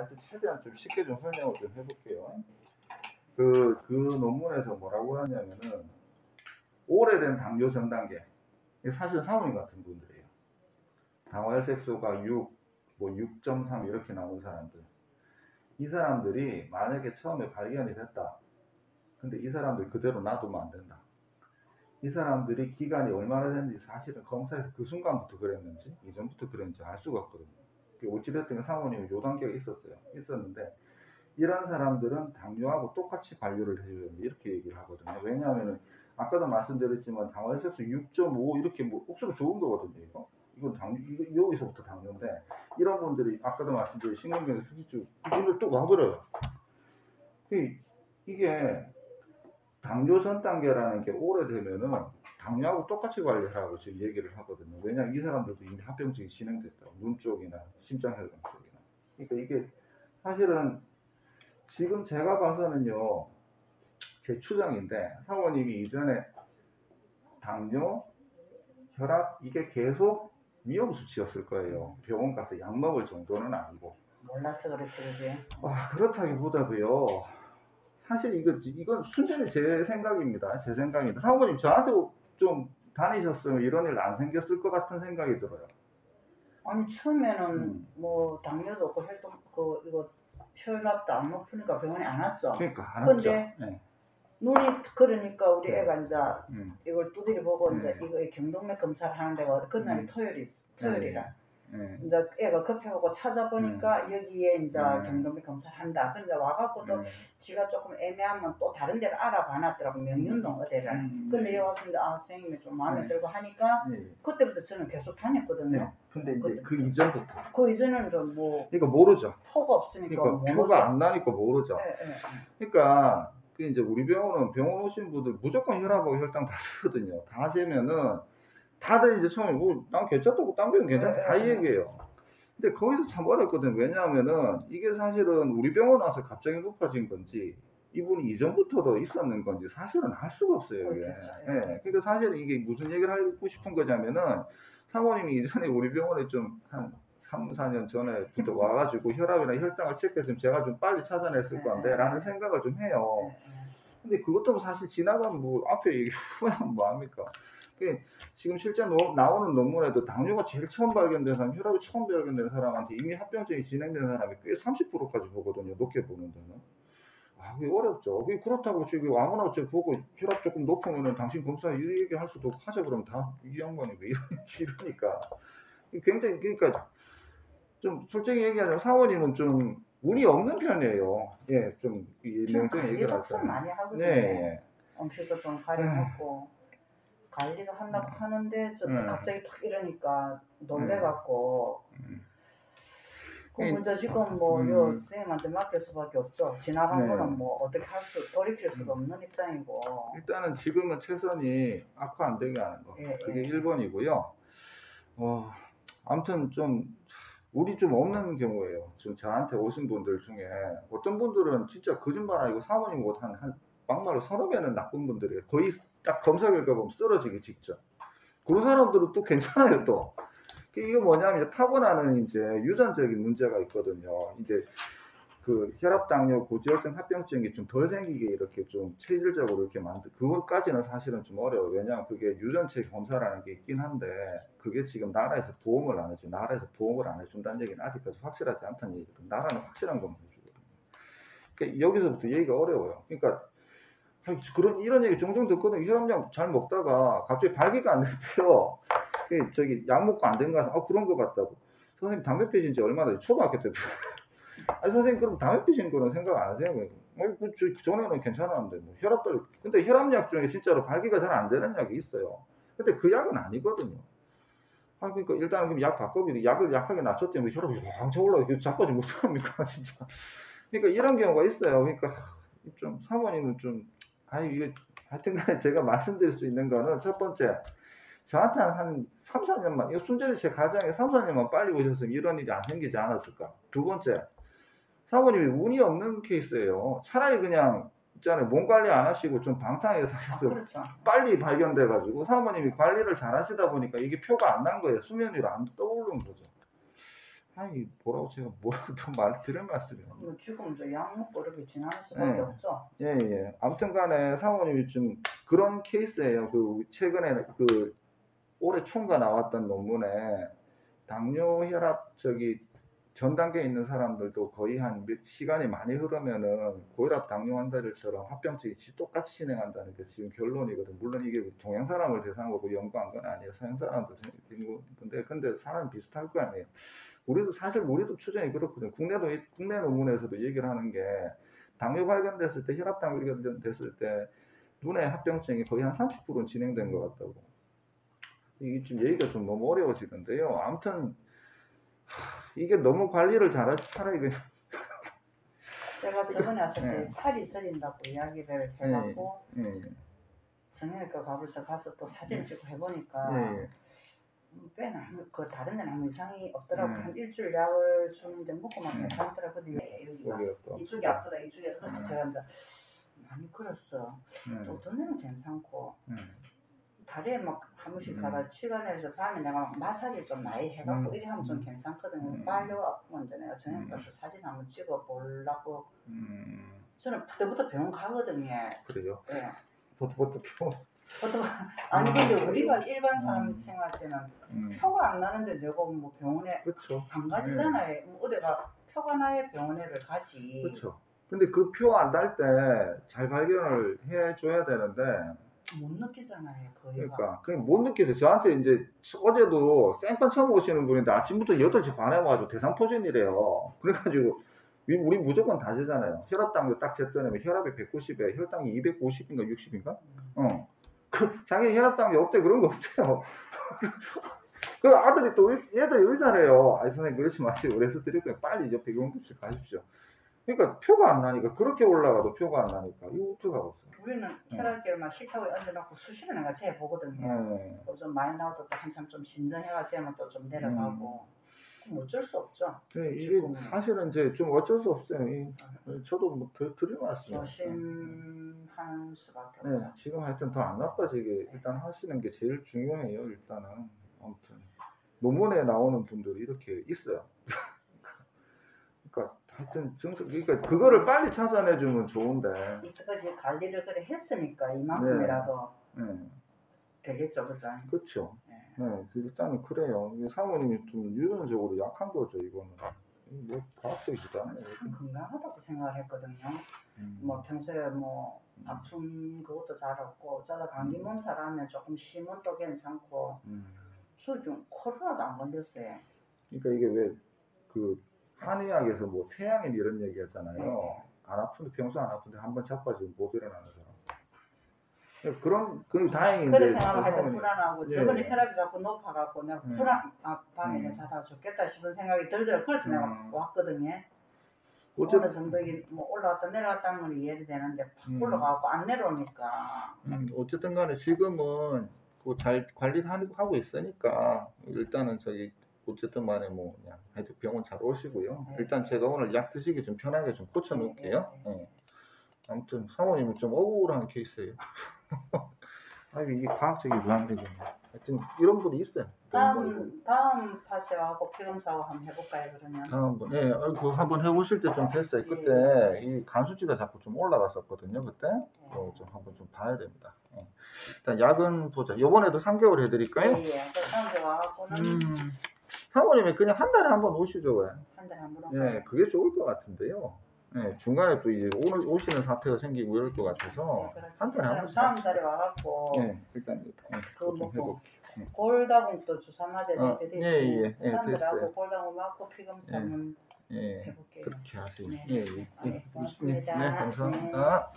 하여튼 최대한 좀 쉽게 좀 설명을 좀 해볼게요. 그 논문에서 뭐라고 하냐면은 오래된 당뇨 전 단계, 사실 사모님 같은 분들이에요. 당화혈색소가 6, 뭐 6.3 이렇게 나온 사람들. 이 사람들이 만약에 처음에 발견이 됐다. 근데 이 사람들 그대로 놔두면 안 된다. 이 사람들이 기간이 얼마나 됐는지 사실은 검사에서 그 순간부터 그랬는지 이전부터 그랬는지 알 수가 없거든요. 어찌됐든 사모님이 요 단계가 있었는데 이런 사람들은 당뇨하고 똑같이 관리를 해줘야 된다 이렇게 얘기를 하거든요. 왜냐하면 아까도 말씀드렸지만 당화혈색소 6.5 이렇게 뭐 억수로 좋은 거거든요. 이건 여기서부터 당뇨인데 이런 분들이 아까도 말씀드린 신경계에서 수치를 뚝 와버려요. 이게 당뇨 전 단계라는 게 오래되면은 당뇨하고 똑같이 관리하라고 지금 얘기를 하거든요. 왜냐하면 이 사람들도 이미 합병증이 진행됐다고. 눈 쪽이나 심장혈관 쪽이나. 그러니까 이게 사실은 지금 제가 봐서는요, 제 추정인데 사모님이 이전에 당뇨, 혈압 이게 계속 위험 수치였을 거예요. 병원 가서 약 먹을 정도는 아니고. 몰라서 그렇지, 그지? 그렇다기보다도요. 사실 이건 순전히 제 생각입니다. 제 생각입니다. 사모님 저한테 좀 다니셨으면 이런 일 안 생겼을 것 같은 생각이 들어요. 아니 처음에는 뭐 당뇨도 없고 이거 혈압도 안 높으니까 병원에 안 왔죠. 그러니까 안 왔죠. 근데 눈이 그러니까 우리 네. 애가 이제 이걸 두드려 보고 이제 이거 경동맥 검사를 하는 데가 그날이 토요일이라. 이제 애가 급해갖고 찾아보니까 여기에 이제 경동맥 검사를 한다. 근데 와갖고 또 지가 조금 애매하면 또 다른 데를 알아봐놨더라고. 명륜동 어디를. 근데 여기 왔습니다. 선생님이 좀 마음에 들고 하니까 그때부터 저는 계속 다녔거든요. 근데 이제 그 이전부터. 그 이전에는 좀 뭐. 그러니까 모르죠. 표가 없으니까. 그러니까 표가 안 나니까 모르죠. 그러니까 이제 우리 병원은 병원 오신 분들 무조건 혈압하고 혈당 다 재거든요. 다 재면은 다들 이제 처음에 난 괜찮다고 딴 병원 괜찮다 다 얘기해요. 근데 거기서 참 어렵거든. 왜냐하면은 이게 사실은 우리 병원 와서 갑자기 높아진 건지 이분이 이전부터도 있었는 건지 사실은 알 수가 없어요. 이게. 그러니까 사실은 이게 무슨 얘기를 하고 싶은 거냐면은 사모님이 이전에 우리 병원에 좀 한 3, 4년 전에부터 와가지고 혈압이나 혈당을 체크했으면 제가 좀 빨리 찾아냈을 건데 라는 생각을 좀 해요. 근데 그것도 사실 지나가면 뭐 앞에 얘기하면 뭐합니까? 지금 실제 나오는 논문에도 당뇨가 제일 처음 발견된 사람, 혈압이 처음 발견된 사람한테 이미 합병증이 진행된 사람이 꽤 30%까지 보거든요. 높게 보는 데는. 그게 어렵죠. 그렇다고 지금 아무나 보고 혈압 조금 높으면은 당신 검사 이 얘기 할 수도 하자 그러면 다 이 양반이 왜 이러니까. 굉장히, 그러니까 좀 솔직히 얘기하자면 사모님은 좀 운이 없는 편이에요. 좀 명정히 얘기를 하자면. 많이 하거든요. 음식도 좀 가려놓고 관리도 하려고 하는데 갑자기 팍 이러니까 놀래갖고 그럼 지금 요 선생님한테 맡길 수밖에 없죠. 지나간 거는 뭐 어떻게 돌이킬 수가 없는 입장이고. 일단은 지금은 최선이 악화 안 되게 하는 거. 그게 1번이고요. 아무튼 좀 운이 좀 없는 경우예요. 지금 저한테 오신 분들 중에 어떤 분들은 진짜 거짓말 아니고 사모님 한 막말로 서너 배는 나쁜 분들이에요. 거의 딱 검사 결과 보면 쓰러지기 직전. 그런 사람들은 또 괜찮아요. 또 이게 뭐냐면 타고나는 이제 유전적인 문제가 있거든요. 이제 그 혈압, 당뇨, 고지혈증, 합병증이 좀 덜 생기게 이렇게 좀 체질적으로 이렇게 그것까지는 사실은 좀 어려워요. 왜냐하면 그게 유전체 검사라는 게 있긴 한데 그게 지금 나라에서 보험을 안 해줘. 나라에서 보험을 안 해준다는 얘기는 아직까지 확실하지 않다는 얘기거든요. 나라는 확실한 것만 해주거든요. 그러니까 여기서부터 얘기가 어려워요. 그러니까 이런 얘기 종종 듣거든요. 혈압약 잘 먹다가 갑자기 발기가 안 된대요. 약 먹고 안 된 거 같아서 그런 거 같다고. 선생님 담배 피신 지 얼마나 됐어요? 초등학교 때. 선생님 그럼 담배 피신 거는 생각 안 하세요? 전에는 괜찮았는데 혈압도. 근데 혈압약 중에 진짜로 발기가 잘 안 되는 약이 있어요. 근데 그 약은 아니거든요. 그러니까 일단은 그럼 약 바꿔보니 약을 약하게 낮췄더니 혈압이 왕창 올라가고 자빠지 못합니까 진짜. 그러니까 이런 경우가 있어요. 그러니까 좀 사모님은 좀 이게 하여튼간에 제가 말씀드릴 수 있는 거는 첫 번째 저한테 한 3, 4년만 이거 순전히 제 가정에 3, 4년만 빨리 오셨으면 이런 일이 안 생기지 않았을까. 두 번째 사모님이 운이 없는 케이스예요. 차라리 그냥 있잖아요. 몸 관리 안 하시고 좀 방탕하게 사셔서 그렇죠. 빨리 발견돼가지고 사모님이 관리를 잘 하시다 보니까 이게 표가 안 난 거예요. 수면 위로 안 떠오른 거죠. 아니 뭐라고 제가 뭐라고 더 말 드릴 말씀이 없네요. 뭐 지금 이제 약 먹고 이렇게 지나갈 수밖에 없죠. 예. 아무튼간에 사모님이 좀 그런 케이스예요. 그 최근에 그 올해 총과 나왔던 논문에 당뇨 혈압 전 단계에 있는 사람들도 거의 한 시간이 많이 흐르면은 고혈압 당뇨 환자들처럼 합병증이 똑같이 진행한다는 게 지금 결론이거든. 물론 이게 동양 사람을 대상으로 연구한 건 아니에요. 서양 사람도 근데 사람이 비슷할 거 아니에요. 우리도 추정이 그렇거든요. 국내 논문에서도 얘기를 하는 게 당뇨 발견됐을 때, 혈압 발견됐을 때 눈의 합병증이 거의 한 30%는 진행된 것 같다고. 이게 좀 얘기가 좀 너무 어려워지는데요. 아무튼 이게 너무 관리를 잘하지 차라리 그냥. 제가 저번에 왔을 때 팔이 저린다고 이야기를 해갖고 정형외과 가서 또 사진을 찍고 해보니까 빼는 그 다른 데는 아무 이상이 없더라고. 한 일주일 약을 주는데 먹고만 괜찮더라고. 여기가 이쪽이 아프다 이쪽에. 그래서 제가 이제 많이 걸었어. 또 어떤 데는 괜찮고 다리에 막 한 번씩 가다 치과 내려서 밤에 내가 마사지를 좀 많이 해갖고 이래 하면 좀 괜찮거든요. 발로 아프면 이제 내가 저녁 가서 사진 한번 찍어 보려고. 저는 부터 병원 가거든요. 그래요? 예. 부터 병원. 아니 근데 우리가 일반 사람 생활 때는 표가 안 나는데 내가 뭐 병원에 그렇죠. 안 가지잖아요. 뭐 어디가 표가 나야 병원에를 가지. 그렇죠. 근데 그 표 안 날 때 잘 발견을 해줘야 되는데 못 느끼잖아요. 그러니까 못 느끼세요. 저한테 이제 어제도 생판 처음 오시는 분인데 아침부터 8시 반에 와가지고 대상포진이래요. 그래가지고 우리 무조건 다재잖아요. 혈압당도 딱 쟀더니 혈압이 190에 혈당이 250인가 60인가? 자기 혈압당이 없대 그런 거 없대요. 그 아들이 또 얘들이 의사래요. 아니 선생님 그러지 마시고 그래서 드릴 거예요. 빨리 이제 백용급식 가십시오. 그러니까 표가 안 나니까 그렇게 올라가도 표가 안 나니까 이거 어떡하고 있어요. 우리는 혈압계를 식탁에 얹어놓고 수시로 내가 재보거든요. 좀 많이 나와도 또 한참 좀 신전해가 재면 또 좀 내려가고. 그럼 어쩔 수 없죠. 네, 이게 사실은 이제 좀 어쩔 수 없어요. 저도 뭐 드릴 말씀이에요. 조심하는 수밖에 없죠. 지금 하여튼 더 안 나빠지게 일단 하시는 게 제일 중요해요. 일단은 아무튼 논문에 나오는 분들이 이렇게 있어요. 그러니까 하여튼 그러니까 그거를 빨리 찾아내주면 좋은데. 이때까지 관리를 그래 했으니까 이만큼이라도 되겠죠, 그죠? 그렇죠. 일단은 그래요. 사모님이 좀 유전적으로 약한 거죠, 이거는. 뭐 과학적이지도 않아요. 참 건강하다고 생각을 했거든요. 뭐 평소에 뭐 아픔 그것도 잘 없고, 어쩌다 감기 몸살하면 조금 심은 또 괜찮고, 요즘 코로나도 안 걸렸어요. 그러니까 이게 왜 그 한의학에서 뭐 태양인 이런 얘기 했잖아요. 안 아픈데 평소 안 아픈데 한번 자빠지면 못 일어나는 사람. 그런 다행히 그래 생각을 할 때 불안하고 저번에 혈압이 자꾸 높아갖고 내가 밤에 자다가 죽겠다 싶은 생각이 들더라고. 그래서 내가 왔거든요. 어느 정도 뭐 올라왔다 내려왔다 하는 건 이해가 되는데 팍 올라가고 안 내려오니까. 어쨌든 간에 지금은 잘 관리하고 있으니까 일단은 저희 어쨌든 간에 뭐 그냥 하여튼 병원 잘 오시고요. 일단 제가 오늘 약 드시기 좀 편하게 좀 고쳐 놓을게요. 아무튼 사모님은 좀 억울한 케이스예요. 이게 과학적이지 않은데 하여튼 이런 분이 있어요. 다음 파세하고 피검사하고 한번 해볼까요 그러면? 다음번 그거 한번 해보실 때 좀 됐어요. 그때 이 간 수치가 자꾸 좀 올라갔었거든요. 그때 좀 한번 좀 봐야 됩니다. 일단 약은 보자. 이번에도 3개월 해드릴까요? 그 3개월 와갖고는 사모님이 그냥 한 달에 한 번 오시죠, 왜? 한 달에 한 번. 그게 좋을 것 같은데요. 중간에 또 이제 오시는 사태가 생기고 이럴 것 같아서 한 달에 한 번씩. 다음 달에 와갖고 일단 그거 좀 해볼게요. 골다공도 주사 맞아야 되겠지. 됐어요. 골다공 맞고 피검사는 해볼게요. 그렇게 하세요. 고맙습니다. 감사합니다.